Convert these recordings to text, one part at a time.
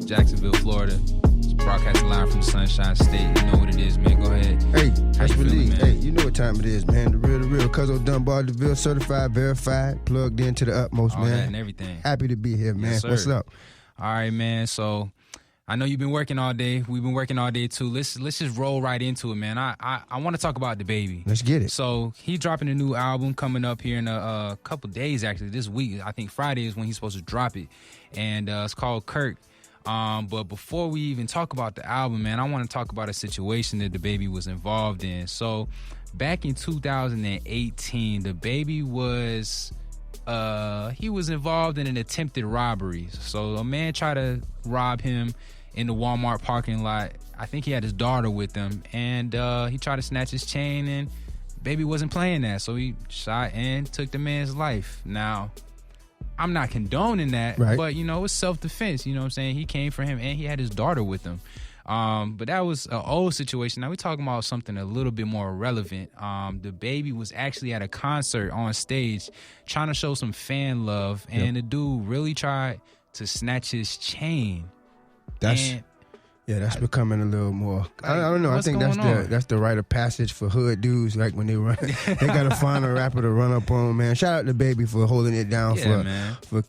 Jacksonville, Florida. It's broadcasting live from the Sunshine State. You know what it is, man. Go ahead. Hey, that's feeling, man? Hey, you know what time it is, man. The real. Cuzzo Dunbar, DeVille, certified, verified, plugged into the utmost, All man. that and everything. Happy to be here, man. Yes, sir. What's up? All right, man. So I know you've been working all day. We've been working all day too. Let's just roll right into it, man. I want to talk about the baby. Let's get it. So he's dropping a new album coming up here in a couple days, actually, this week. I think Friday is when he's supposed to drop it. And it's called Kirk. But before we even talk about the album, man, I want to talk about a situation that the baby was involved in. So back in 2018, the baby was he was involved in an attempted robbery. So a man tried to rob him in the Walmart parking lot. I think he had his daughter with him, and he tried to snatch his chain, and baby wasn't playing that, so he shot and took the man's life. Now, I'm not condoning that, right, but, you know, it's self-defense. You know what I'm saying? He came for him, and he had his daughter with him. But that was an old situation. Now we're talking about something a little bit more relevant. The baby was actually at a concert on stage trying to show some fan love, and the dude really tried to snatch his chain. That's becoming a little more. I don't know. I think that's the rite of passage for hood dudes. Like when they run, they gotta find a rapper to run up on. Man, shout out to Baby for holding it down for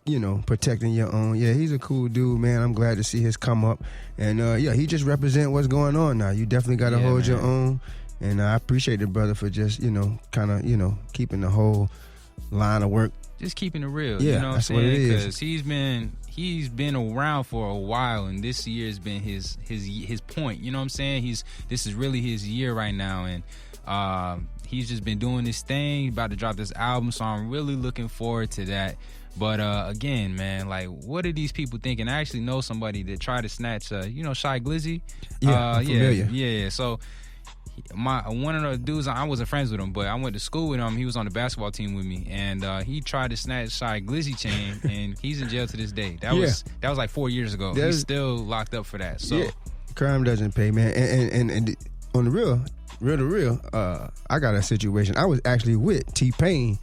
protecting your own. Yeah, he's a cool dude, man. I'm glad to see his come up, and he just represent what's going on now. You definitely gotta hold your own, and I appreciate the brother for just kind of keeping the whole line of work. Just keeping it real. Yeah, you know what I'm that's saying? what it is. Because he's been around for a while, and this year has been his point. You know what I'm saying? This is really his year right now, and he's just been doing this thing. He's about to drop this album, so I'm really looking forward to that. But again, man, like, what are these people thinking? I actually know somebody that tried to snatch, Shy Glizzy. Yeah, I'm familiar. Yeah. So one of the dudes, I wasn't friends with him, but I went to school with him. He was on the basketball team with me, and he tried to snatch Shy Glizzy chain, and he's in jail to this day. That was like 4 years ago. He's still locked up for that. So crime doesn't pay, man. And on the real, I got a situation. I was actually with T-Pain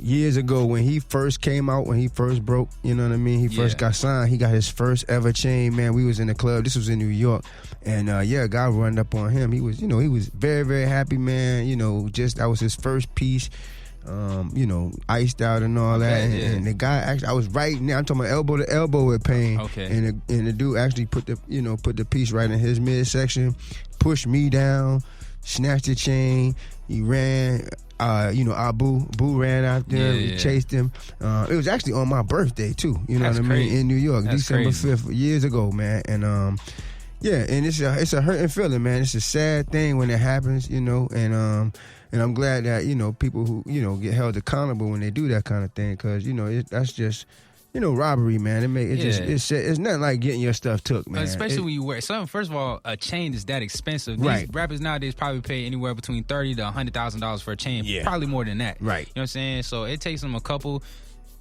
years ago when he first came out, when he first broke, you know what I mean? He first got signed. He got his first ever chain, man. We was in the club. This was in New York. And a guy run up on him. He was, he was very, very happy, man. That was his first piece. Iced out and all that. And the guy actually, I was right now, I'm talking about elbow to elbow with Pain. Okay. And the dude actually put the piece right in his midsection, pushed me down, snatched the chain. He ran. Boo ran out there. We chased him. It was actually on my birthday too. You know what I mean? In New York, December 5th, years ago, man. And and it's a hurting feeling, man. It's a sad thing when it happens, and I'm glad that people who get held accountable when they do that kind of thing, because that's just. Robbery, man. It's nothing like getting your stuff took, man. Especially when you wear something. First of all, a chain is that expensive. These rappers nowadays probably pay anywhere between $30,000 to $100,000 for a chain. Yeah. Probably more than that. Right. You know what I'm saying? So it takes them a couple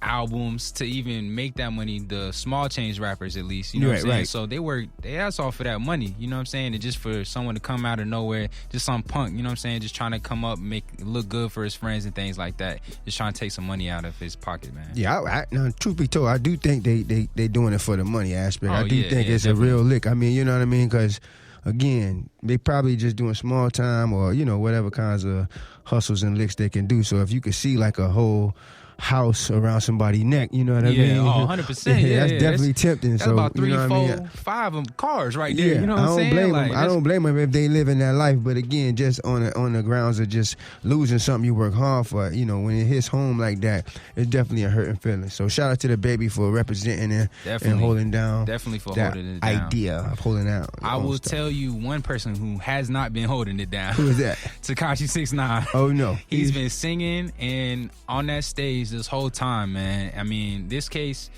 albums to even make that money. The small change rappers, at least. You know what I'm saying? Right. So they work their ass off for that money. You know what I'm saying? And just for someone to come out of nowhere, just some punk, you know what I'm saying? Just trying to come up, make it look good for his friends and things like that. Just trying to take some money out of his pocket, man. Yeah, now, truth be told, I do think they doing it for the money aspect. I do think it's definitely a real lick. I mean, you know what I mean? Because again, they probably just doing small time or whatever kinds of hustles and licks they can do. So if you could see like a whole house around somebody's neck, you know what I mean? Yeah, 100%. That's definitely tempting. That's so about 3, you know 4, what I mean? 5 of cars right there. You know what I'm saying? I don't blame them if they live in that life. But again, just on the grounds of just losing something you work hard for, when it hits home like that, it's definitely a hurting feeling. So shout out to the baby for representing it and holding down. Definitely for that holding it down. Idea of holding out. I will tell you one person who has not been holding it down. Who is that? Tekashi 6ix9ine. Oh no, he's been singing and on that stage this whole time, man. I mean, this case,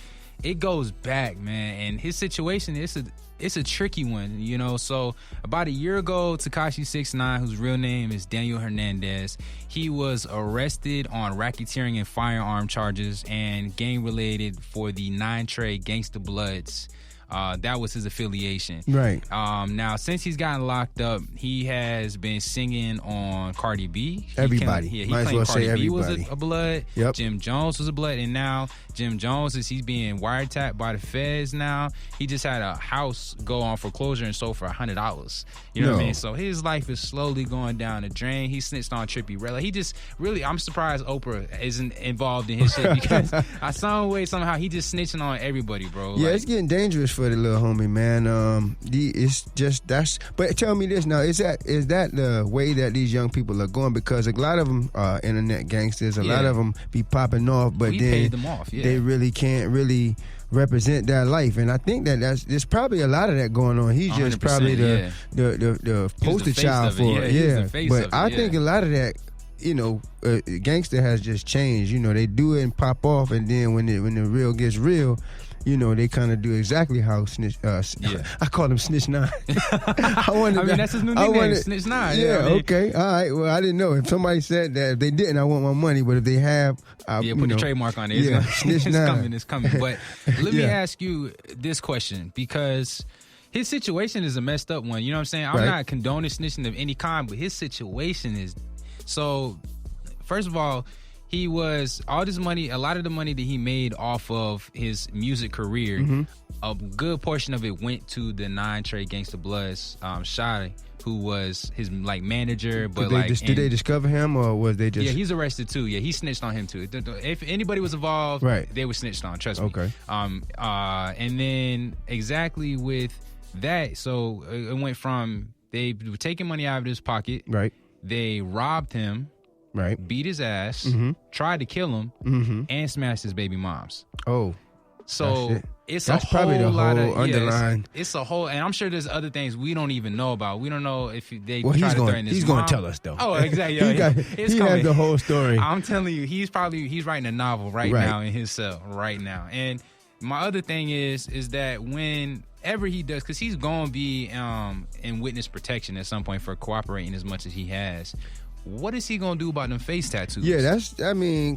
it goes back, man, and his situation, it's a tricky one, So about a year ago, Tekashi 6ix9ine, whose real name is Daniel Hernandez, he was arrested on racketeering and firearm charges and gang related for the 9 Trey Gangsta Bloods That was his affiliation. Right. Now, since he's gotten locked up, he has been singing on Cardi B. Everybody. He Might as claimed well Cardi say B was everybody. a blood. Yep. Jim Jones was a blood. And now Jim Jones, he's being wiretapped by the feds now. He just had a house go on foreclosure and sold for $100. You know what I mean? So his life is slowly going down the drain. He snitched on Trippie Redd. He just really, I'm surprised Oprah isn't involved in his shit because some way, somehow, he just snitching on everybody, bro. Yeah, it's getting dangerous for the little homie, man. It's just But tell me this now: is that the way that these young people are going? Because a lot of them are internet gangsters. A lot of them be popping off, but we then paid them off. Yeah. They really can't represent that life, and I think there's probably a lot of that going on. He's just probably the poster child for it. Yeah, but I think a lot of that, gangster has just changed. They do it and pop off, and then when the real gets real, they kind of do exactly how Snitch. I call him SNITCHnine. I mean, that's his new nickname, SNITCHnine. Yeah, okay, all right. Well, I didn't know. If somebody said that, if they didn't, I want my money. But if they have, put the trademark on it. Yeah, SNITCHnine. It's coming. But let me ask you this question, because his situation is a messed up one. You know what I'm saying? I'm not condoning snitching of any kind, but his situation is so. First of all, he was all this money, a lot of the money that he made off of his music career, a good portion of it went to the 9 Trey Gangsta Bloods, Shotty, who was his manager. But did they discover him, or was they just? Yeah, he's arrested too. Yeah, he snitched on him too. If anybody was involved, they were snitched on. Trust me. Okay. And then exactly with that, so it went from they were taking money out of his pocket. Right. They robbed him. Right. Beat his ass, tried to kill him, and smashed his baby moms. Oh. So that's probably the lot whole of underlying. It's a whole, and I'm sure there's other things we don't even know about. We don't know if they try to threaten his He's mom. going to tell us though. Oh, exactly. He has the whole story. I'm telling you, he's writing a novel right now in his cell right now. And my other thing is that whenever he does, because he's going to be in witness protection at some point for cooperating as much as he has. What is he gonna do about them face tattoos? Yeah,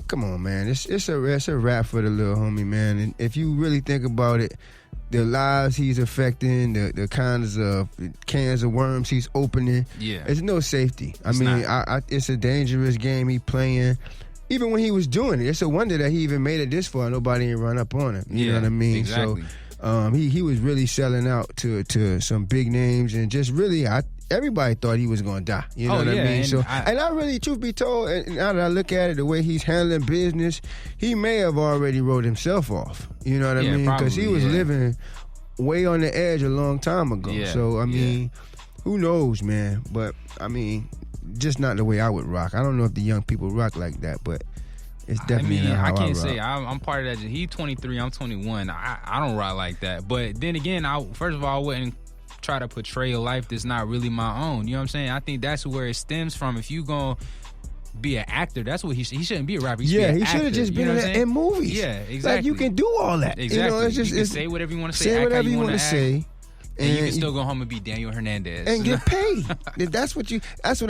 come on, man. It's a wrap for the little homie, man. And if you really think about it, the lives he's affecting, the kinds of cans of worms he's opening, there's no safety. It's a dangerous game he playing. Even when he was doing it, it's a wonder that he even made it this far. Nobody ain't run up on him. You know what I mean? Exactly. So he was really selling out to some big names, and just really everybody thought he was going to die. You know what I mean? And I really, truth be told, and now that I look at it, the way he's handling business, he may have already wrote himself off. You know what I mean? Because he was living way on the edge a long time ago. Yeah. So, who knows, man? But, just not the way I would rock. I don't know if the young people rock like that, but it's definitely not how I can't rock. say. I'm part of that. He's 23, I'm 21. I don't rock like that. But then again, first of all, I wouldn't try to portray a life that's not really my own. You know what I'm saying? I think that's where it stems from. If you gonna be an actor, that's what he shouldn't be a rapper. He should have just been in movies. Yeah, exactly. Like, you can do all that. Exactly. You can say whatever you want to say. Say whatever you want to say. And you can still go home and be Daniel Hernandez and get paid. That's what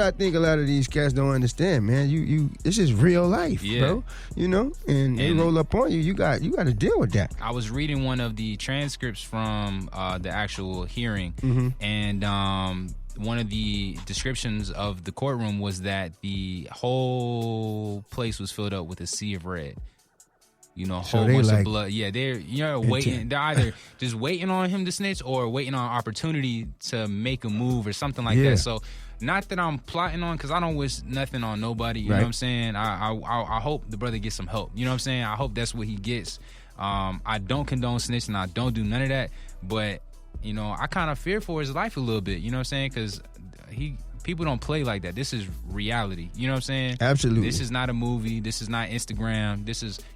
I think a lot of these cats don't understand, man. This is real life, bro. And they roll up on you. You got to deal with that. I was reading one of the transcripts from the actual hearing, and one of the descriptions of the courtroom was that the whole place was filled up with a sea of red. A whole bunch of blood. Yeah, they're waiting. They're either just waiting on him to snitch or waiting on opportunity to make a move or something like that. So, not that I'm plotting on, because I don't wish nothing on nobody. You know what I'm saying? I hope the brother gets some help. You know what I'm saying? I hope that's what he gets. I don't condone snitching. I don't do none of that. But I kind of fear for his life a little bit. You know what I'm saying? Because people don't play like that. This is reality. You know what I'm saying? Absolutely. This is not a movie. This is not Instagram.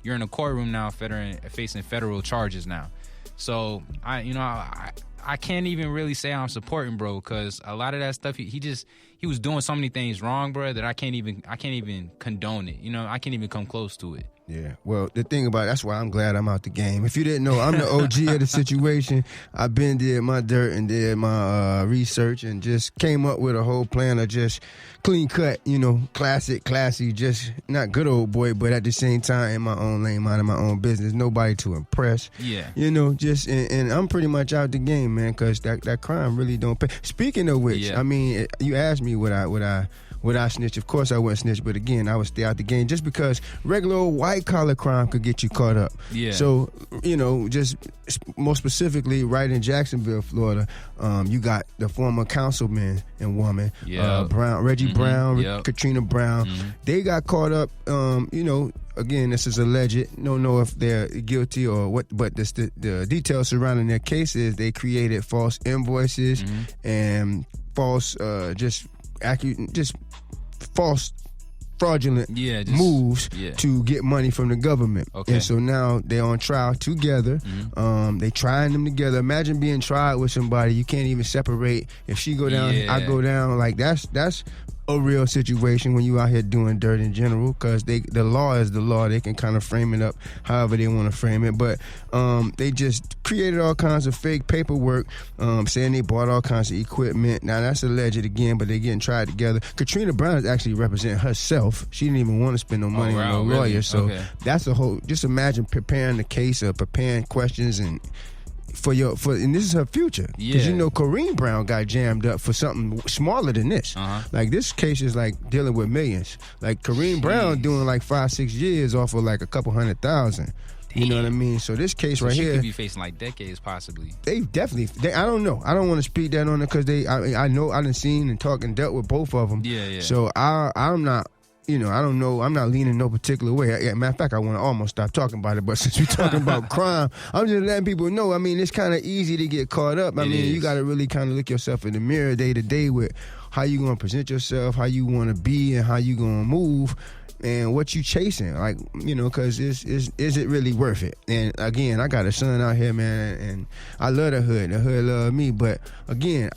You're in a courtroom now, facing federal charges now. So I can't even really say I'm supporting bro, because a lot of that stuff he was doing so many things wrong, bro, that I can't even condone it. I can't even come close to it. Yeah. Well, the thing about it, that's why I'm glad I'm out the game. If you didn't know, I'm the OG of the situation. I've been did my dirt and did my research and just came up with a whole plan of just clean cut, classic, classy, just not good old boy, but at the same time in my own lane, minding my own business, nobody to impress. Yeah. Just and I'm pretty much out the game, man, because that crime really don't pay. Speaking of which, I mean, you asked me would I snitch? Of course I wouldn't snitch, but again, I would stay out the game just because regular old white-collar crime could get you caught up. Yeah. So, just more specifically, right in Jacksonville, Florida, you got the former councilman and woman, Reggie Brown, Katrina Brown. Mm-hmm. They got caught up, again, this is alleged. Don't know if they're guilty or what, but the details surrounding their case is they created false invoices and false, false fraudulent moves to get money from the government. Okay. And so now they're on trial together. They trying them together. Imagine being tried with somebody you can't even separate. If she go down, I go down. Like that's a real situation when you out here doing dirt in general, because the law is the law. They can kind of frame it up however they want to frame it. But they just created all kinds of fake paperwork saying they bought all kinds of equipment. Now, that's alleged again, but they're getting tried together. Katrina Brown is actually representing herself. She didn't even want to spend no money on no lawyer. Really? So that's a whole, just imagine preparing the case or preparing questions and and this is her future, because Kareem Brown got jammed up for something smaller than this. Like, this case is like dealing with millions. Like, Kareem Brown doing like 5-6 years off of like a couple $100,000. You know what I mean? So this case right here, she could be facing like decades possibly. They definitely. I don't know. I don't want to speak that on it because I know I done seen and talked and dealt with both of them. Yeah. So I'm not. I don't know. I'm not leaning no particular way. Matter of fact, I want to almost stop talking about it. But since we're talking about crime, I'm just letting people know. I mean, it's kind of easy to get caught up. I mean, you got to really kind of look yourself in the mirror day to day with how you going to present yourself, how you want to be, and how you going to move, and what you chasing. Like, because is it really worth it? And again, I got a son out here, man, and I love the hood. The hood love me. But again,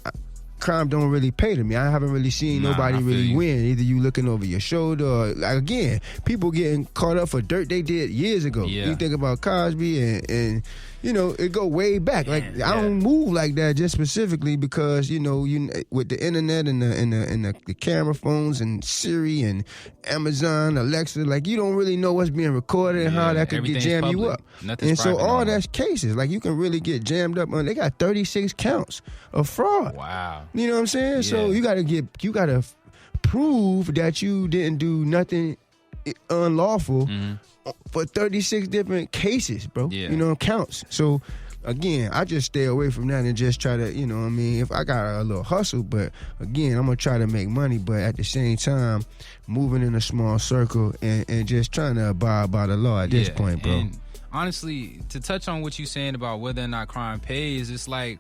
crime don't really pay to me. I haven't really seen nobody really win. Either you looking over your shoulder or, like, again, people getting caught up for dirt they did years ago. You think about Cosby and it go way back. Like, I don't move like that just specifically because, with the internet and the camera phones and Siri and Amazon, Alexa, like, you don't really know what's being recorded and how that could get jammed you up. And so all that's cases. Like, you can really get jammed up on. They got 36 counts of fraud. Wow. You know what I'm saying? Yeah. So you gotta prove that you didn't do nothing unlawful for 36 different cases, bro. Counts. So again, I just stay away from that and just try to, if I got a little hustle, but again, I'm gonna try to make money, but at the same time, moving in a small circle and just trying to abide by the law at this point, bro. And honestly, to touch on what you're saying about whether or not crime pays, it's like,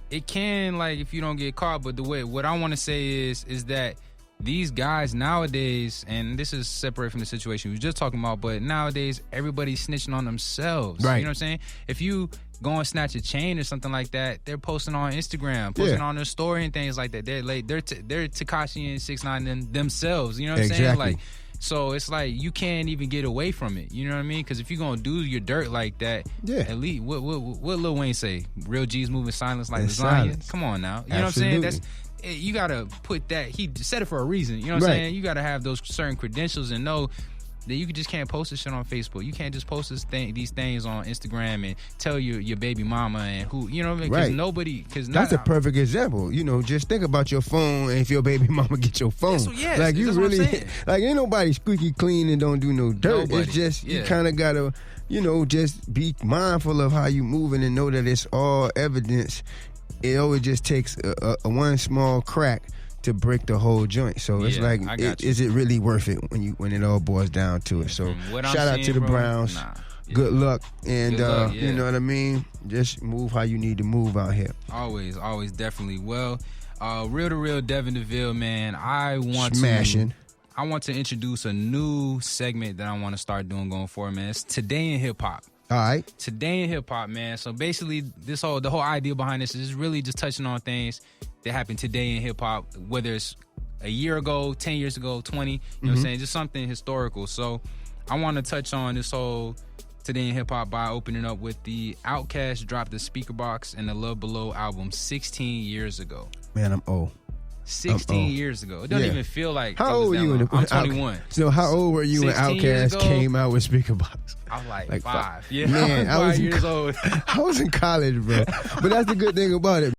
it can, like, if you don't get caught, but what I want to say is that these guys nowadays, and this is separate from the situation we were just talking about, but nowadays everybody's snitching on themselves. Right. You know what I'm saying? If you go and snatch a chain or something like that, they're posting on Instagram, posting on their story and things like that. They're Tekashi SNITCHnine themselves. You know what I'm saying? Like, so it's like you can't even get away from it. You know what I mean? Because if you're gonna do your dirt like that, at least what Lil Wayne say? Real G's moving silence like lasagna. Come on now, you know what I'm saying? You gotta put that. He said it for a reason. You know what I'm saying? You gotta have those certain credentials and know that you just can't post this shit on Facebook. You can't just post these things on Instagram and tell your baby mama and who, you know what I mean? Because that's a perfect example. Just think about your phone and if your baby mama get your phone. Like, you really, like, ain't nobody squeaky clean and don't do no dirt. Nobody. It's just, you kind of gotta, just be mindful of how you moving and know that it's all evidence. It always just takes a one small crack to break the whole joint. So it's like, is it really worth it when it all boils down to it? So shout out to the Browns. Good luck. And you know what I mean? Just move how you need to move out here. Always, definitely. Well, real to real Dev Deville, man. I want to introduce a new segment that I want to start doing going forward, man. It's Today in Hip Hop. All right. Today in hip hop, man. So basically, the whole idea behind this is really just touching on things that happened today in hip hop, whether it's a year ago, 10 years ago, 20. You know what I'm saying? Just something historical. So I want to touch on this whole Today in Hip Hop by opening up with the Outkast dropped the Speaker Box and the Love Below album 16 years ago. Man, I'm old. 16 years ago. It doesn't even feel like. How old were you? I'm 21. So how old were you when Outkast came out with Speaker Box? I was like 5. Yeah, man, I was 5 years old. I was in college, bro. But that's the good thing about it.